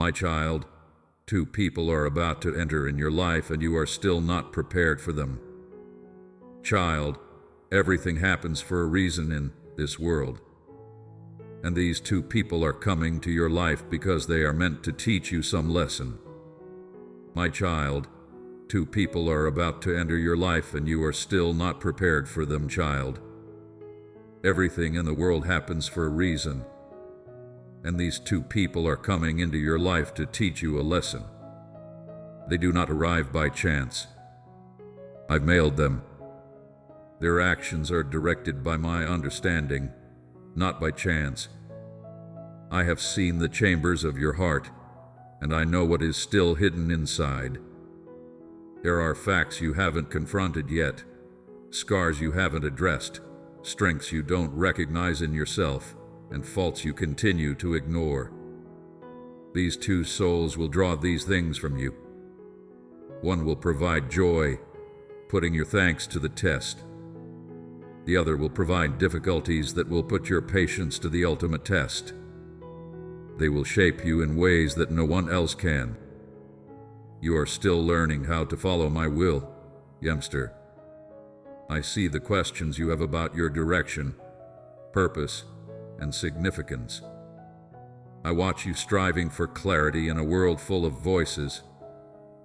My child, two people are about to enter in your life and you are still not prepared for them. Child, everything happens for a reason in this world. And these two people are coming to your life because they are meant to teach you some lesson. My child, two people are about to enter your life and you are still not prepared for them, child. Everything in the world happens for a reason. And these two people are coming into your life to teach you a lesson. They do not arrive by chance. I've mailed them. Their actions are directed by my understanding, not by chance. I have seen the chambers of your heart, and I know what is still hidden inside. There are facts you haven't confronted yet, scars you haven't addressed, strengths you don't recognize in yourself, and faults you continue to ignore. These two souls will draw these things from you. One will provide joy, putting your thanks to the test. The other will provide difficulties that will put your patience to the ultimate test. They will shape you in ways that no one else can. You are still learning how to follow my will, youngster. I see the questions you have about your direction, purpose, and significance. I watch you striving for clarity in a world full of voices,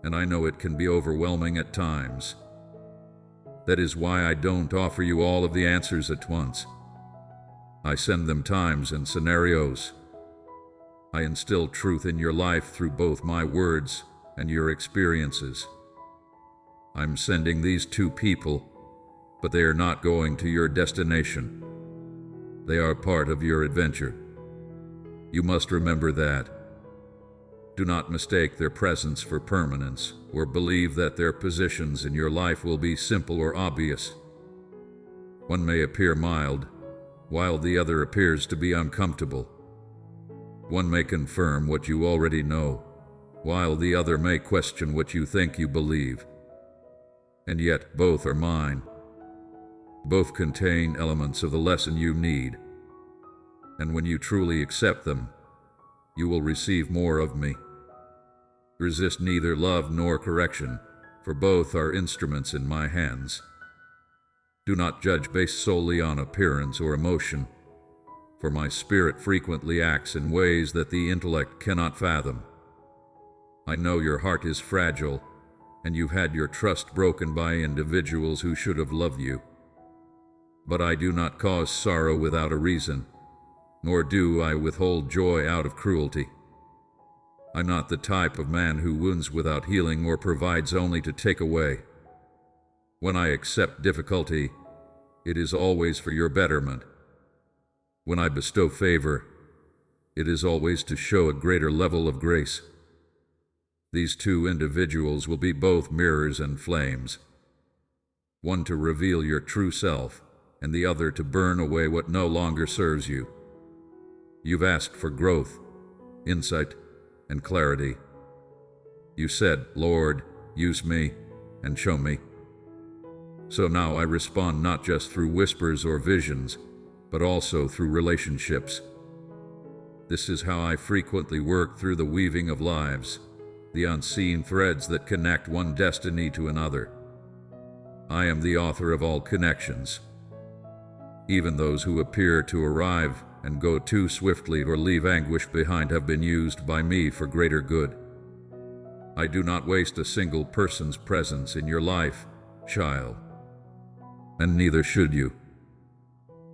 and I know it can be overwhelming at times. That is why I don't offer you all of the answers at once. I send them times and scenarios. I instill truth in your life through both my words and your experiences. I'm sending these two people, but they are not going to your destination. They are part of your adventure. You must remember that. Do not mistake their presence for permanence, or believe that their positions in your life will be simple or obvious. One may appear mild, while the other appears to be uncomfortable. One may confirm what you already know, while the other may question what you think you believe. And yet both are mine. Both contain elements of the lesson you need. And when you truly accept them, you will receive more of me. Resist neither love nor correction, for both are instruments in my hands. Do not judge based solely on appearance or emotion, for my spirit frequently acts in ways that the intellect cannot fathom. I know your heart is fragile, and you've had your trust broken by individuals who should have loved you. But I do not cause sorrow without a reason, nor do I withhold joy out of cruelty. I'm not the type of man who wounds without healing or provides only to take away. When I accept difficulty, it is always for your betterment. When I bestow favor, it is always to show a greater level of grace. These two individuals will be both mirrors and flames, one to reveal your true self, and the other to burn away what no longer serves you. You've asked for growth, insight, and clarity. You said, Lord, use me and show me. So now I respond not just through whispers or visions, but also through relationships. This is how I frequently work through the weaving of lives, the unseen threads that connect one destiny to another. I am the author of all connections. Even those who appear to arrive and go too swiftly or leave anguish behind have been used by me for greater good. I do not waste a single person's presence in your life, child. And neither should you.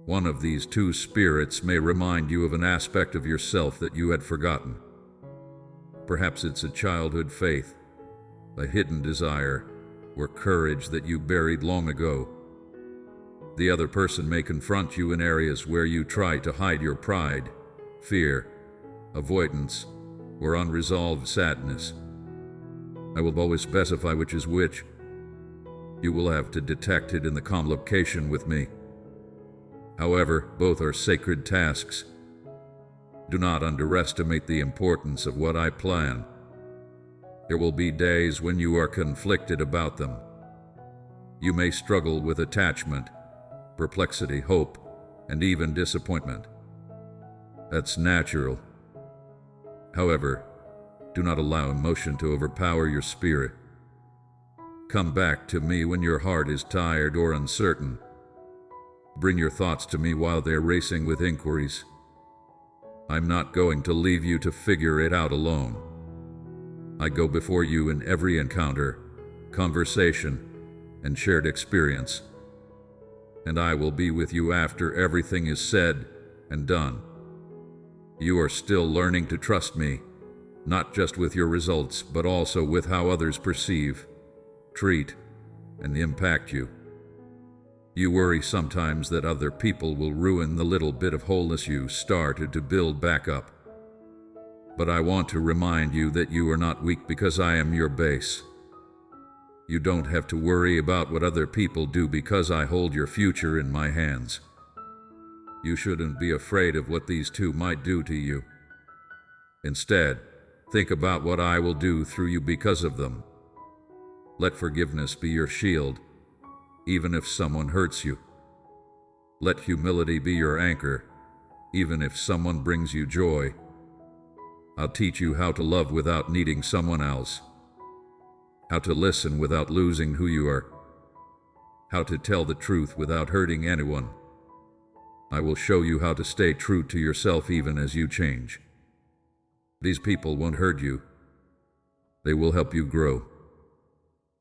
One of these two spirits may remind you of an aspect of yourself that you had forgotten. Perhaps it's a childhood faith, a hidden desire, or courage that you buried long ago. The other person may confront you in areas where you try to hide your pride, fear, avoidance, or unresolved sadness. I will always specify which is which. You will have to detect it in the convocation with me. However, both are sacred tasks. Do not underestimate the importance of what I plan. There will be days when you are conflicted about them. You may struggle with attachment, perplexity, hope, and even disappointment. That's natural. However, Do not allow emotion to overpower your spirit. Come back to me when your heart is tired or uncertain. Bring your thoughts to me while they're racing with inquiries. I'm not going to leave you to figure it out alone. I go before you in every encounter, conversation, and shared experience. And I will be with you after everything is said and done. You are still learning to trust me, not just with your results, but also with how others perceive, treat, and impact you. You worry sometimes that other people will ruin the little bit of wholeness you started to build back up. But I want to remind you that you are not weak because I am your base. You don't have to worry about what other people do because I hold your future in my hands. You shouldn't be afraid of what these two might do to you. Instead, think about what I will do through you because of them. Let forgiveness be your shield, even if someone hurts you. Let humility be your anchor, even if someone brings you joy. I'll teach you how to love without needing someone else, how to listen without losing who you are, how to tell the truth without hurting anyone. I will show you how to stay true to yourself even as you change. These people won't hurt you. They will help you grow.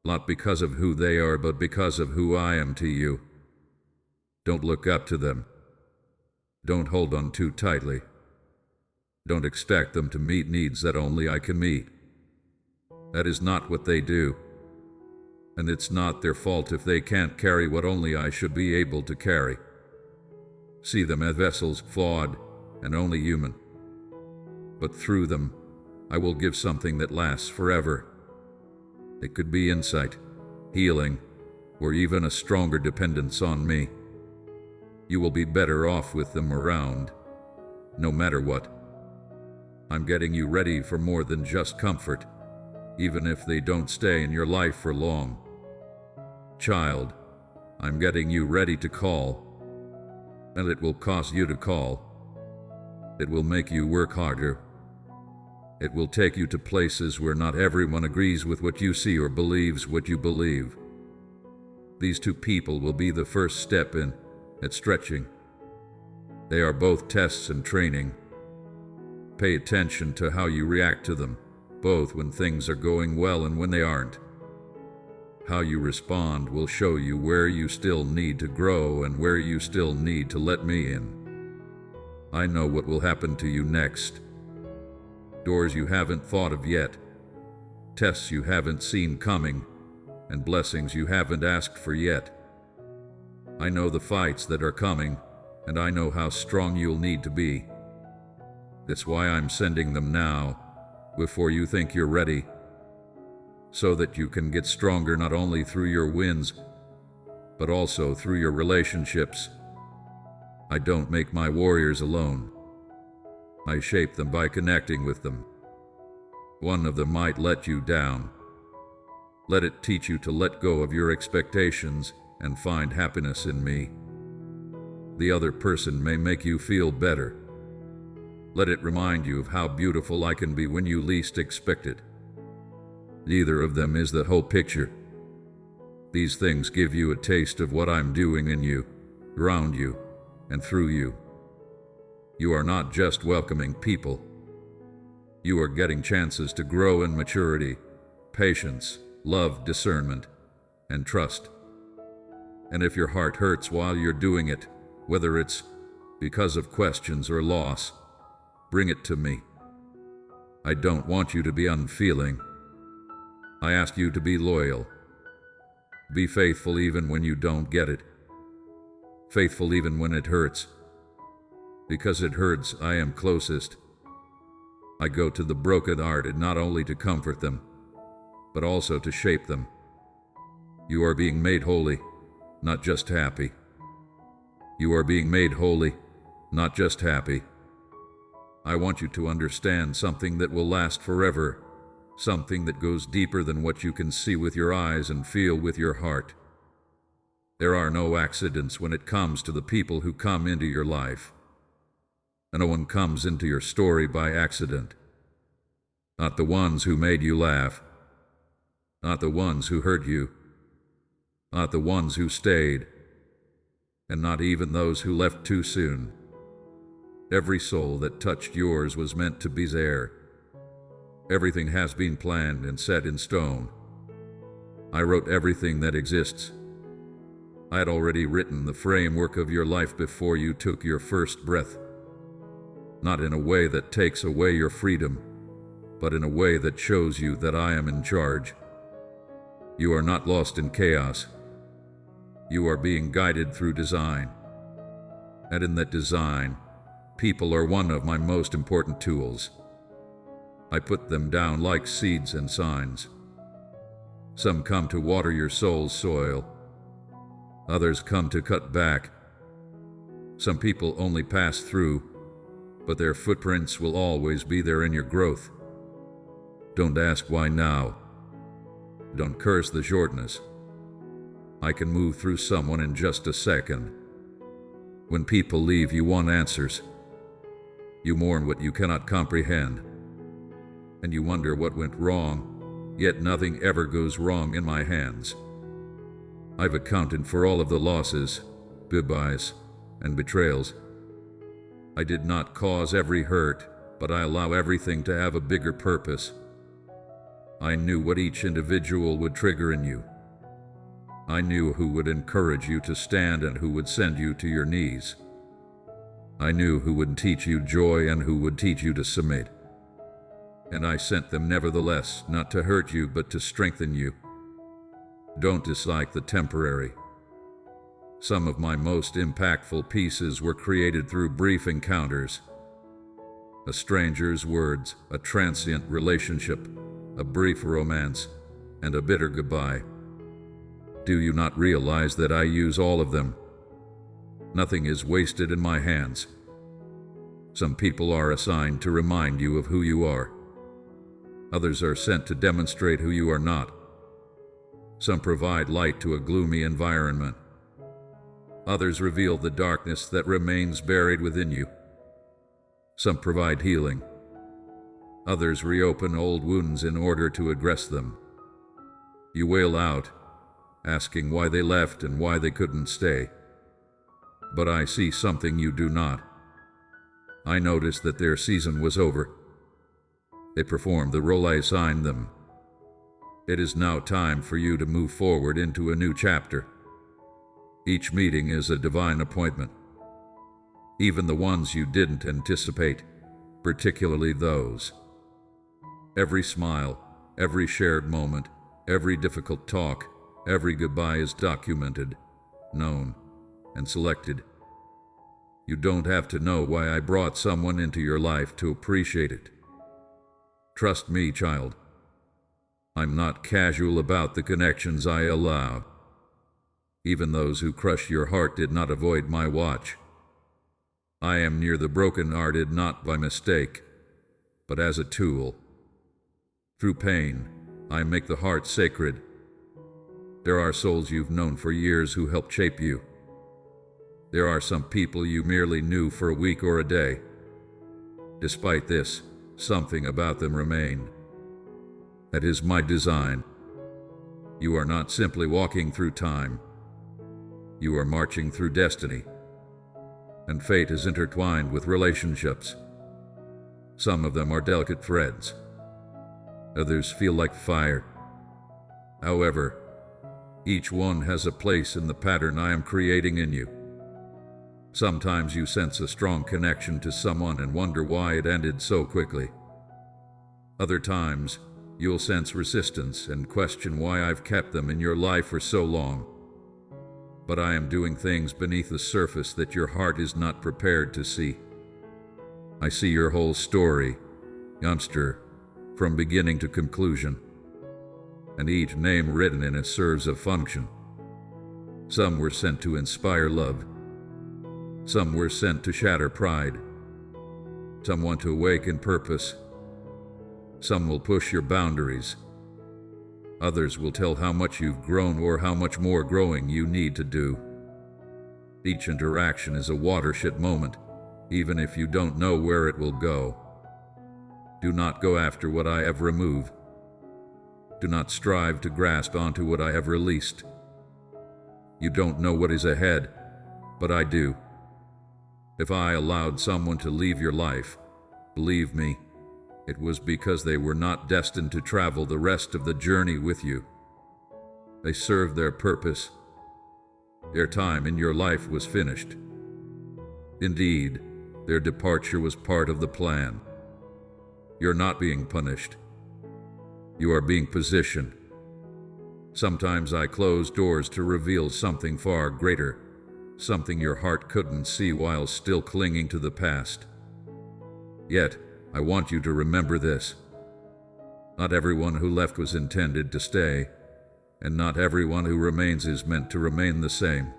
Not because of who they are, but because of who I am to you. Don't look up to them. Don't hold on too tightly. Don't expect them to meet needs that only I can meet. That is not what they do. And it's not their fault if they can't carry what only I should be able to carry. See them as vessels, flawed and only human. But through them, I will give something that lasts forever. It could be insight, healing, or even a stronger dependence on me. You will be better off with them around, no matter what. I'm getting you ready for more than just comfort, even if they don't stay in your life for long. Child, I'm getting you ready to call, and it will cost you to call. It will make you work harder. It will take you to places where not everyone agrees with what you see or believes what you believe. These two people will be the first step in at stretching. They are both tests and training. Pay attention to how you react to them, both when things are going well and when they aren't. How you respond will show you where you still need to grow and where you still need to let me in. I know what will happen to you next. Doors you haven't thought of yet, tests you haven't seen coming, and blessings you haven't asked for yet. I know the fights that are coming, and I know how strong you'll need to be. That's why I'm sending them now, before you think you're ready, so that you can get stronger not only through your wins, but also through your relationships. I don't make my warriors alone. I shape them by connecting with them. One of them might let you down. Let it teach you to let go of your expectations and find happiness in me. The other person may make you feel better. Let it remind you of how beautiful I can be when you least expect it. Neither of them is the whole picture. These things give you a taste of what I'm doing in you, around you, and through you. You are not just welcoming people. You are getting chances to grow in maturity, patience, love, discernment, and trust. And if your heart hurts while you're doing it, whether it's because of questions or loss, bring it to me. I don't want you to be unfeeling. I ask you to be loyal. Be faithful even when you don't get it. Faithful even when it hurts. Because it hurts, I am closest. I go to the broken-hearted not only to comfort them, but also to shape them. You are being made holy, not just happy. You are being made holy, not just happy. I want you to understand something that will last forever, something that goes deeper than what you can see with your eyes and feel with your heart. There are no accidents when it comes to the people who come into your life. No one comes into your story by accident. Not the ones who made you laugh. Not the ones who hurt you. Not the ones who stayed. And not even those who left too soon. Every soul that touched yours was meant to be there. Everything has been planned and set in stone. I wrote everything that exists. I had already written the framework of your life before you took your first breath. Not in a way that takes away your freedom, but in a way that shows you that I am in charge. You are not lost in chaos. You are being guided through design. And in that design, people are one of my most important tools. I put them down like seeds and signs. Some come to water your soul's soil. Others come to cut back. Some people only pass through, but their footprints will always be there in your growth. Don't ask why now. Don't curse the shortness. I can move through someone in just a second. When people leave, you want answers. You mourn what you cannot comprehend. And you wonder what went wrong, yet nothing ever goes wrong in my hands. I've accounted for all of the losses, goodbyes, and betrayals. I did not cause every hurt, but I allow everything to have a bigger purpose. I knew what each individual would trigger in you. I knew who would encourage you to stand and who would send you to your knees. I knew who would teach you joy and who would teach you to submit. And I sent them nevertheless, not to hurt you, but to strengthen you. Don't dislike the temporary. Some of my most impactful pieces were created through brief encounters. A stranger's words, a transient relationship, a brief romance, and a bitter goodbye. Do you not realize that I use all of them? Nothing is wasted in my hands. Some people are assigned to remind you of who you are. Others are sent to demonstrate who you are not. Some provide light to a gloomy environment. Others reveal the darkness that remains buried within you. Some provide healing. Others reopen old wounds in order to address them. You wail out, asking why they left and why they couldn't stay. But I see something you do not. I noticed that their season was over. They performed the role I assigned them. It is now time for you to move forward into a new chapter. Each meeting is a divine appointment. Even the ones you didn't anticipate, particularly those. Every smile, every shared moment, every difficult talk, every goodbye is documented, known, and selected. You don't have to know why I brought someone into your life to appreciate it. Trust me, child. I'm not casual about the connections I allow. Even those who crushed your heart did not avoid my watch. I am near the broken-hearted not by mistake, but as a tool. Through pain, I make the heart sacred. There are souls you've known for years who helped shape you. There are some people you merely knew for a week or a day. Despite this, something about them remained. That is my design. You are not simply walking through time. You are marching through destiny. And fate is intertwined with relationships. Some of them are delicate threads. Others feel like fire. However, each one has a place in the pattern I am creating in you. Sometimes you sense a strong connection to someone and wonder why it ended so quickly. Other times, you'll sense resistance and question why I've kept them in your life for so long. But I am doing things beneath the surface that your heart is not prepared to see. I see your whole story, youngster, from beginning to conclusion. And each name written in it serves a function. Some were sent to inspire love. Some were sent to shatter pride. Some want to awaken purpose. Some will push your boundaries. Others will tell how much you've grown or how much more growing you need to do. Each interaction is a watershed moment, even if you don't know where it will go. Do not go after what I have removed. Do not strive to grasp onto what I have released. You don't know what is ahead, but I do. If I allowed someone to leave your life, believe me, it was because they were not destined to travel the rest of the journey with you. They served their purpose. Their time in your life was finished. Indeed, their departure was part of the plan. You're not being punished. You are being positioned. Sometimes I close doors to reveal something far greater, something your heart couldn't see while still clinging to the past. Yet, I want you to remember this. Not everyone who left was intended to stay, and not everyone who remains is meant to remain the same.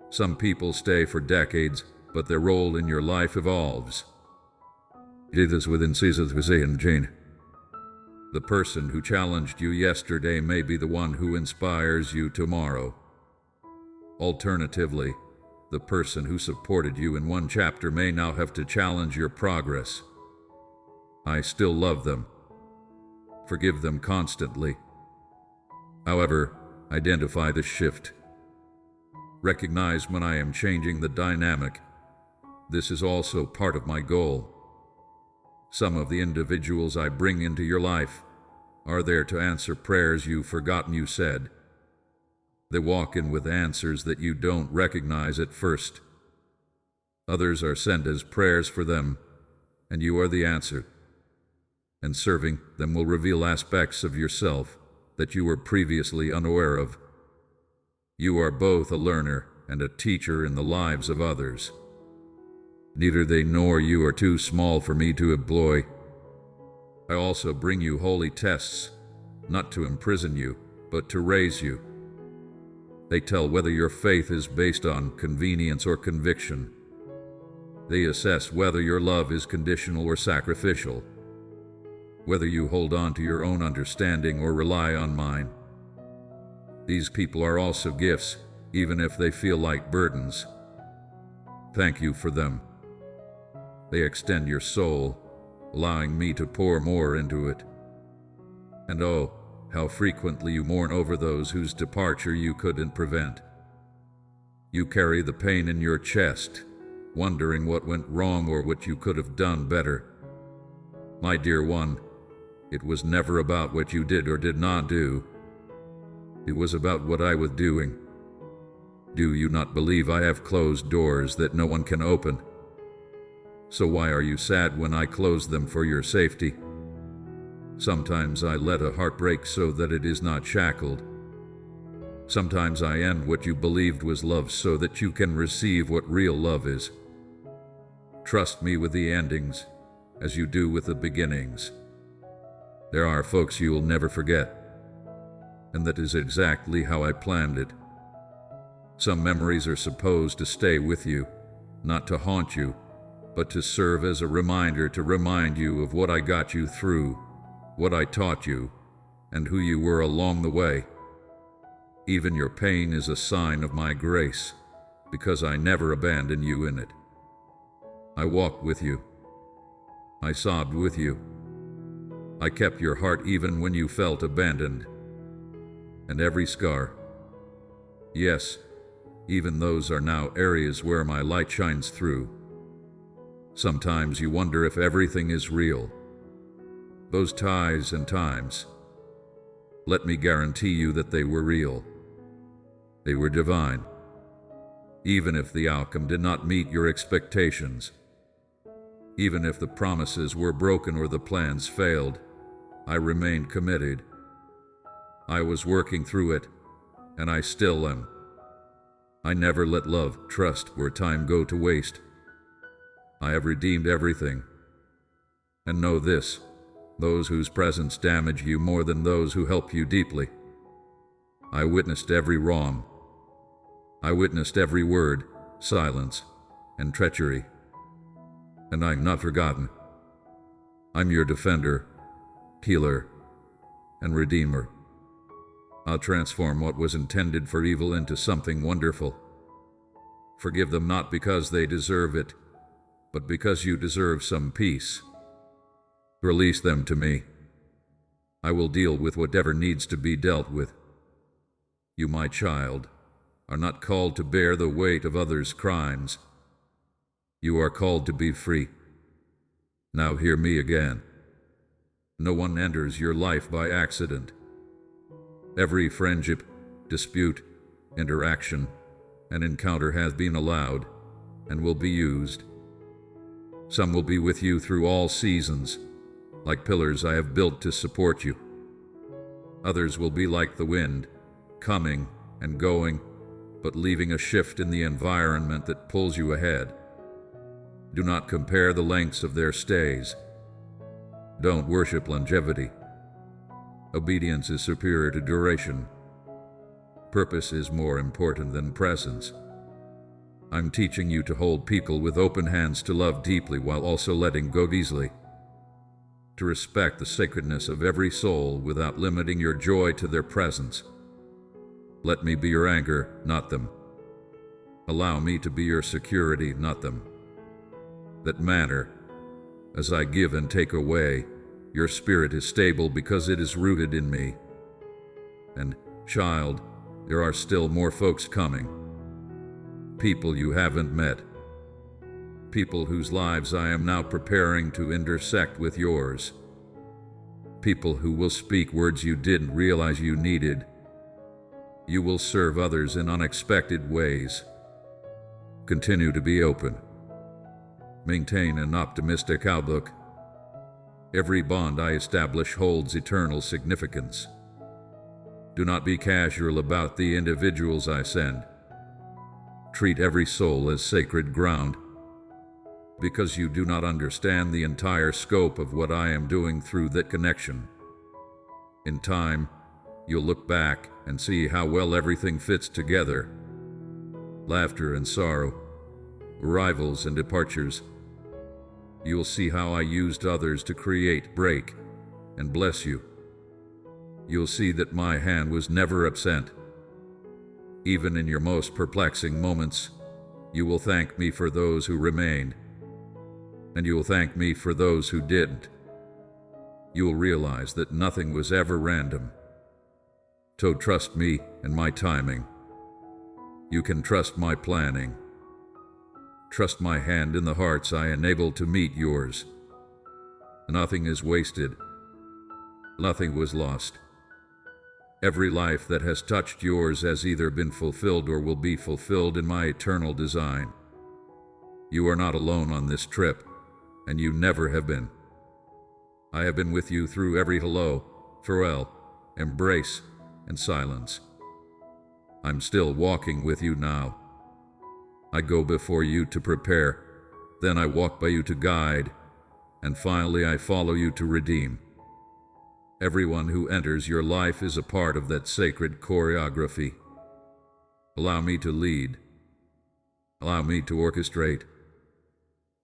Some people stay for decades, but their role in your life evolves. It is within seasons and Jane. The person who challenged you yesterday may be the one who inspires you tomorrow. Alternatively, the person who supported you in one chapter may now have to challenge your progress. I still love them. Forgive them constantly. However, identify the shift. Recognize when I am changing the dynamic. This is also part of my goal. Some of the individuals I bring into your life are there to answer prayers you've forgotten you said. They walk in with answers that you don't recognize at first. Others are sent as prayers for them, and you are the answer. And serving them will reveal aspects of yourself that you were previously unaware of. You are both a learner and a teacher in the lives of others. Neither they nor you are too small for me to employ. I also bring you holy tests, not to imprison you, but to raise you. They tell whether your faith is based on convenience or conviction. They assess whether your love is conditional or sacrificial, whether you hold on to your own understanding or rely on mine. These people are also gifts, even if they feel like burdens. Thank you for them. They extend your soul, allowing me to pour more into it. And oh, how frequently you mourn over those whose departure you couldn't prevent. You carry the pain in your chest, wondering what went wrong or what you could have done better. My dear one, it was never about what you did or did not do. It was about what I was doing. Do you not believe I have closed doors that no one can open? So why are you sad when I close them for your safety? Sometimes I let a heart break so that it is not shackled. Sometimes I end what you believed was love so that you can receive what real love is. Trust me with the endings, as you do with the beginnings. There are folks you will never forget, and that is exactly how I planned it. Some memories are supposed to stay with you, not to haunt you, but to serve as a reminder to remind you of what I got you through, what I taught you, and who you were along the way. Even your pain is a sign of my grace, because I never abandon you in it. I walked with you. I sobbed with you. I kept your heart even when you felt abandoned. And every scar. Yes, even those are now areas where my light shines through. Sometimes you wonder if everything is real. Those ties and times. Let me guarantee you that they were real. They were divine. Even if the outcome did not meet your expectations. Even if the promises were broken or the plans failed, I remained committed. I was working through it, and I still am. I never let love, trust, or time go to waste. I have redeemed everything. And know this, those whose presence damage you more than those who help you deeply. I witnessed every wrong. I witnessed every word, silence, and treachery. And I'm not forgotten. I'm your defender, healer, and redeemer. I'll transform what was intended for evil into something wonderful. Forgive them not because they deserve it, but because you deserve some peace. Release them to me. I will deal with whatever needs to be dealt with. You, my child, are not called to bear the weight of others' crimes. You are called to be free. Now hear me again. No one enters your life by accident. Every friendship, dispute, interaction, and encounter has been allowed and will be used. Some will be with you through all seasons, like pillars I have built to support you. Others will be like the wind, coming and going, but leaving a shift in the environment that pulls you ahead. Do not compare the lengths of their stays. Don't worship longevity. Obedience is superior to duration. Purpose is more important than presence. I'm teaching you to hold people with open hands, to love deeply while also letting go easily, to respect the sacredness of every soul without limiting your joy to their presence. Let me be your anchor, not them. Allow me to be your security, not them. That matter, as I give and take away, your spirit is stable because it is rooted in me. And, child, there are still more folks coming. People you haven't met. People whose lives I am now preparing to intersect with yours. People who will speak words you didn't realize you needed. You will serve others in unexpected ways. Continue to be open. Maintain an optimistic outlook. Every bond I establish holds eternal significance. Do not be casual about the individuals I send. Treat every soul as sacred ground, because you do not understand the entire scope of what I am doing through that connection. In time, you'll look back and see how well everything fits together. Laughter and sorrow, arrivals and departures. You'll see how I used others to create, break, and bless you. You'll see that my hand was never absent. Even in your most perplexing moments, you will thank me for those who remained, and you will thank me for those who didn't. You will realize that nothing was ever random. So trust me and my timing. You can trust my planning. Trust my hand in the hearts I enable to meet yours. Nothing is wasted. Nothing was lost. Every life that has touched yours has either been fulfilled or will be fulfilled in my eternal design. You are not alone on this trip, and you never have been. I have been with you through every hello, farewell, embrace, and silence. I'm still walking with you now. I go before you to prepare, then I walk by you to guide, and finally I follow you to redeem. Everyone who enters your life is a part of that sacred choreography. Allow me to lead. Allow me to orchestrate.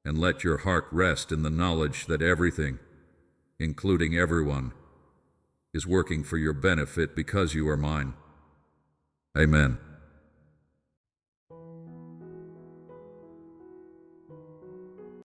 And let your heart rest in the knowledge that everything, including everyone, is working for your benefit because you are mine. Amen.